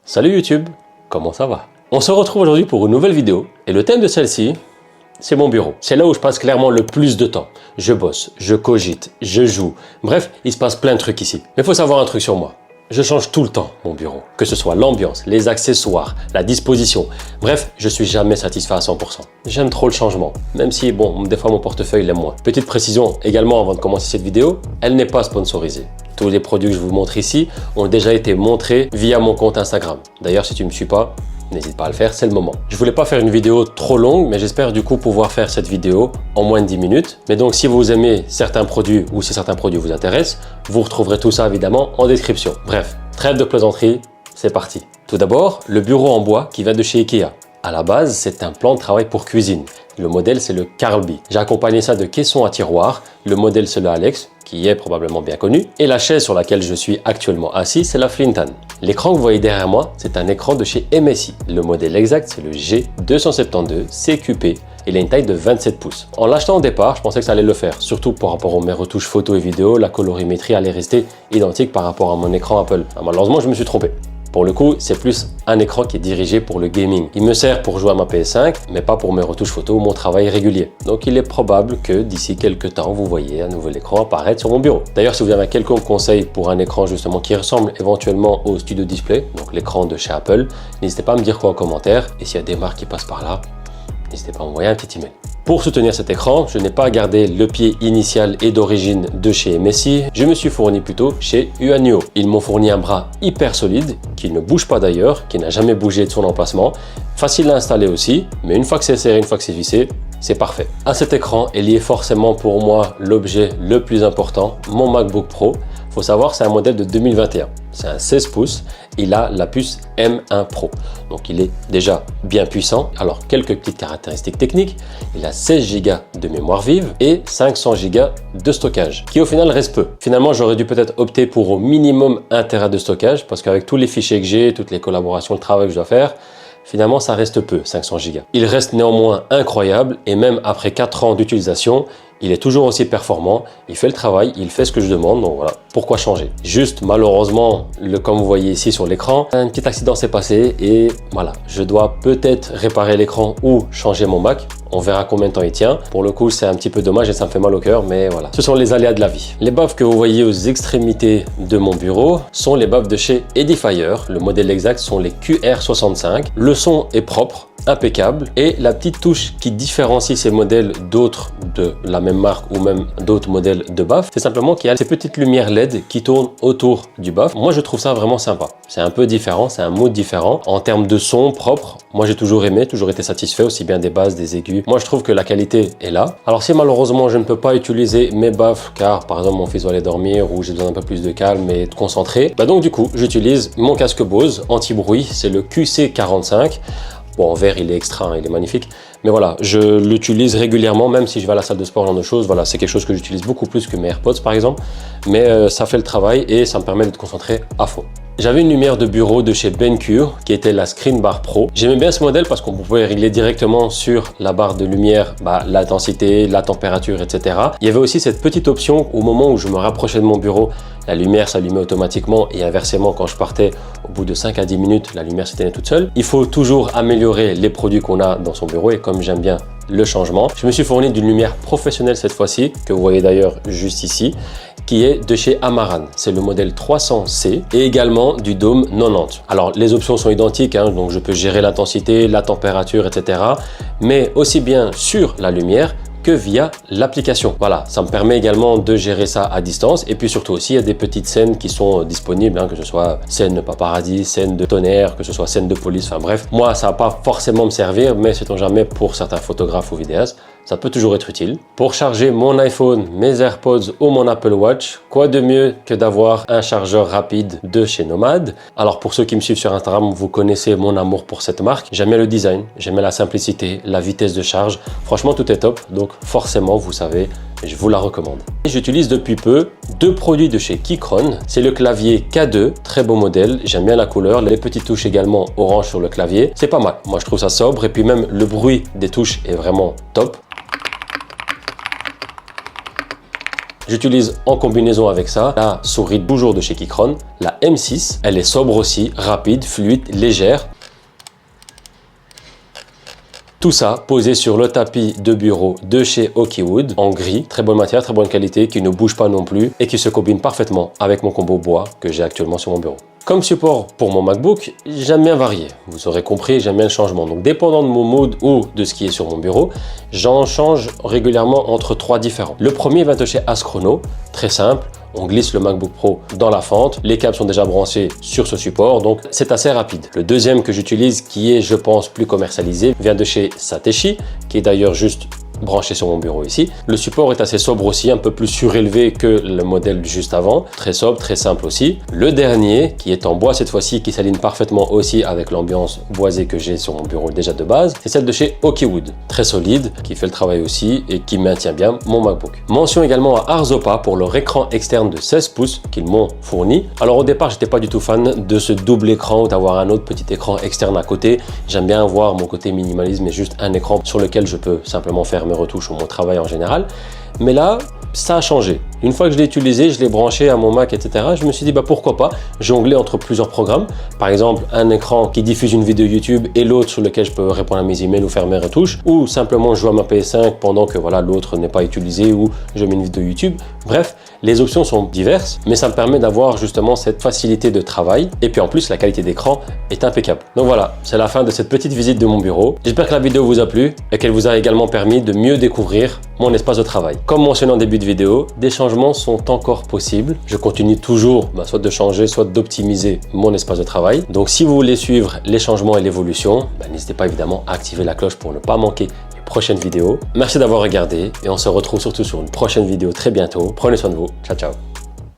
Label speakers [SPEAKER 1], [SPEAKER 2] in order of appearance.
[SPEAKER 1] Salut YouTube, comment ça va? On se retrouve aujourd'hui pour une nouvelle vidéo et le thème de celle-ci, c'est mon bureau. C'est là où je passe clairement le plus de temps. Je bosse, je cogite, je joue. Bref, il se passe plein de trucs ici. Mais il faut savoir un truc sur moi. Je change tout le temps mon bureau. Que ce soit l'ambiance, les accessoires, la disposition. Bref, je suis jamais satisfait à 100%. J'aime trop le changement. Même si, bon, des fois mon portefeuille l'aime moins. Petite précision également avant de commencer cette vidéo, elle n'est pas sponsorisée. Tous les produits que je vous montre ici ont déjà été montrés via mon compte Instagram. D'ailleurs, si tu ne me suis pas, n'hésite pas à le faire, c'est le moment. Je voulais pas faire une vidéo trop longue, mais j'espère du coup pouvoir faire cette vidéo en moins de 10 minutes. Mais donc, si vous aimez certains produits ou si certains produits vous intéressent, vous retrouverez tout ça évidemment en description. Bref, trêve de plaisanterie, c'est parti. Tout d'abord, le bureau en bois qui vient de chez Ikea. À la base, c'est un plan de travail pour cuisine. Le modèle, c'est le Carlby. J'ai accompagné ça de caissons à tiroirs. Le modèle, c'est le Alex, qui est probablement bien connu. Et la chaise sur laquelle je suis actuellement assis, c'est la Flintan. L'écran que vous voyez derrière moi, c'est un écran de chez MSI. Le modèle exact, c'est le G272 CQP. Il a une taille de 27 pouces. En l'achetant au départ, je pensais que ça allait le faire. Surtout par rapport aux mes retouches photo et vidéo, la colorimétrie allait rester identique par rapport à mon écran Apple. Malheureusement, je me suis trompé. Pour le coup, c'est plus un écran qui est dirigé pour le gaming. Il me sert pour jouer à ma PS5, mais pas pour mes retouches photos ou mon travail régulier. Donc il est probable que d'ici quelques temps, vous voyez un nouvel écran apparaître sur mon bureau. D'ailleurs, si vous avez un quelconque conseil pour un écran justement qui ressemble éventuellement au Studio Display, donc l'écran de chez Apple, n'hésitez pas à me dire quoi en commentaire. Et s'il y a des marques qui passent par là, n'hésitez pas à m'envoyer un petit email. Pour soutenir cet écran, je n'ai pas gardé le pied initial et d'origine de chez MSI, je me suis fourni plutôt chez Yuanyo. Ils m'ont fourni un bras hyper solide, qui ne bouge pas d'ailleurs, qui n'a jamais bougé de son emplacement, facile à installer aussi, mais une fois que c'est serré, une fois que c'est vissé, c'est parfait. À cet écran est lié forcément pour moi l'objet le plus important, mon MacBook Pro. Faut savoir, c'est un modèle de 2021. C'est un 16 pouces. Il a la puce M1 Pro. Donc, il est déjà bien puissant. Alors, quelques petites caractéristiques techniques. Il a 16 Go de mémoire vive et 500 Go de stockage, qui au final reste peu. Finalement, j'aurais dû peut-être opter pour au minimum 1 Tera de stockage parce qu'avec tous les fichiers que j'ai, toutes les collaborations, le travail que je dois faire, finalement, ça reste peu, 500 Go. Il reste néanmoins incroyable et même après 4 ans d'utilisation, il est toujours aussi performant, il fait le travail, il fait ce que je demande, donc voilà, pourquoi changer? Juste malheureusement, comme vous voyez ici sur l'écran, un petit accident s'est passé et voilà, je dois peut-être réparer l'écran ou changer mon Mac. On verra combien de temps il tient. Pour le coup, c'est un petit peu dommage et ça me fait mal au cœur, mais voilà. Ce sont les aléas de la vie. Les baffes que vous voyez aux extrémités de mon bureau sont les baffes de chez Edifier. Le modèle exact sont les QR65. Le son est propre, impeccable. Et la petite touche qui différencie ces modèles d'autres de la même marque ou même d'autres modèles de baffes, c'est simplement qu'il y a ces petites lumières LED qui tournent autour du baff. Moi, je trouve ça vraiment sympa. C'est un peu différent, c'est un mood différent. En termes de son propre, moi j'ai toujours aimé, toujours été satisfait, aussi bien des basses, des aigus. Moi, je trouve que la qualité est là. Alors, si malheureusement, je ne peux pas utiliser mes baffes, car par exemple, mon fils va aller dormir ou j'ai besoin d'un peu plus de calme et de concentrer, donc du coup, j'utilise mon casque Bose anti-bruit, c'est le QC45. Bon, en vert, il est extra, hein, il est magnifique. Mais voilà, je l'utilise régulièrement, même si je vais à la salle de sport, genre de choses. Voilà, c'est quelque chose que j'utilise beaucoup plus que mes AirPods, par exemple. Mais ça fait le travail et ça me permet d'être concentré à fond. J'avais une lumière de bureau de chez Bencure qui était la Screen Bar Pro. J'aimais bien ce modèle parce qu'on pouvait régler directement sur la barre de lumière l'intensité, la température, etc. Il y avait aussi cette petite option au moment où je me rapprochais de mon bureau, la lumière s'allumait automatiquement et inversement quand je partais, au bout de 5 à 10 minutes, la lumière s'éteignait toute seule. Il faut toujours améliorer les produits qu'on a dans son bureau et comme j'aime bien le changement, je me suis fourni d'une lumière professionnelle cette fois-ci, que vous voyez d'ailleurs juste ici, qui est de chez Amaran. C'est le modèle 300C et également du Dome 90. Alors, les options sont identiques, hein, donc je peux gérer l'intensité, la température, etc. Mais aussi bien sur la lumière que via l'application. Voilà, ça me permet également de gérer ça à distance. Et puis surtout aussi, il y a des petites scènes qui sont disponibles, hein, que ce soit scène de paparazzi, scène de tonnerre, que ce soit scène de police, enfin bref. Moi, ça va pas forcément me servir, mais sait-on jamais pour certains photographes ou vidéastes, ça peut toujours être utile. Pour charger mon iPhone, mes AirPods ou mon Apple Watch, quoi de mieux que d'avoir un chargeur rapide de chez Nomad. Alors pour ceux qui me suivent sur Instagram, vous connaissez mon amour pour cette marque. J'aimais le design, j'aimais la simplicité, la vitesse de charge. Franchement, tout est top, donc forcément, vous savez, je vous la recommande. J'utilise depuis peu deux produits de chez Keychron. C'est le clavier K2, très beau modèle. J'aime bien la couleur, les petites touches également orange sur le clavier. C'est pas mal, moi je trouve ça sobre et puis même le bruit des touches est vraiment top. J'utilise en combinaison avec ça la souris toujours de chez Keychron, la M6. Elle est sobre aussi, rapide, fluide, légère. Tout ça posé sur le tapis de bureau de chez Okiwood en gris, très bonne matière, très bonne qualité, qui ne bouge pas non plus et qui se combine parfaitement avec mon combo bois que j'ai actuellement sur mon bureau. Comme support pour mon MacBook, j'aime bien varier. Vous aurez compris, j'aime bien le changement. Donc, dépendant de mon mode ou de ce qui est sur mon bureau, j'en change régulièrement entre 3 différents. Le premier va de chez Askrono, très simple. On glisse le MacBook Pro dans la fente. Les câbles sont déjà branchés sur ce support, donc c'est assez rapide. Le deuxième que j'utilise, qui est, je pense, plus commercialisé, vient de chez Satechi, qui est d'ailleurs juste branché sur mon bureau ici. Le support est assez sobre aussi, un peu plus surélevé que le modèle juste avant. Très sobre, très simple aussi. Le dernier, qui est en bois cette fois-ci, qui s'aligne parfaitement aussi avec l'ambiance boisée que j'ai sur mon bureau déjà de base, c'est celle de chez Okiwood. Très solide, qui fait le travail aussi et qui maintient bien mon MacBook. Mention également à Arzopa pour leur écran externe de 16 pouces qu'ils m'ont fourni. Alors au départ, j'étais pas du tout fan de ce double écran ou d'avoir un autre petit écran externe à côté. J'aime bien avoir mon côté minimalisme et juste un écran sur lequel je peux simplement faire mes retouches ou mon travail en général. Mais là, ça a changé. Une fois que je l'ai utilisé, je l'ai branché à mon Mac, etc. Je me suis dit, bah pourquoi pas jongler entre plusieurs programmes. Par exemple, un écran qui diffuse une vidéo YouTube et l'autre sur lequel je peux répondre à mes emails ou faire mes retouches. Ou simplement jouer à ma PS5 pendant que voilà, l'autre n'est pas utilisé ou je mets une vidéo YouTube. Bref, les options sont diverses, mais ça me permet d'avoir justement cette facilité de travail. Et puis en plus, la qualité d'écran est impeccable. Donc voilà, c'est la fin de cette petite visite de mon bureau. J'espère que la vidéo vous a plu et qu'elle vous a également permis de mieux découvrir mon espace de travail. Comme mentionné en début de vidéo, des changements sont encore possibles. Je continue toujours soit de changer, soit d'optimiser mon espace de travail. Donc si vous voulez suivre les changements et l'évolution, n'hésitez pas évidemment à activer la cloche pour ne pas manquer les prochaines vidéos. Merci d'avoir regardé et on se retrouve surtout sur une prochaine vidéo très bientôt. Prenez soin de vous. Ciao, ciao.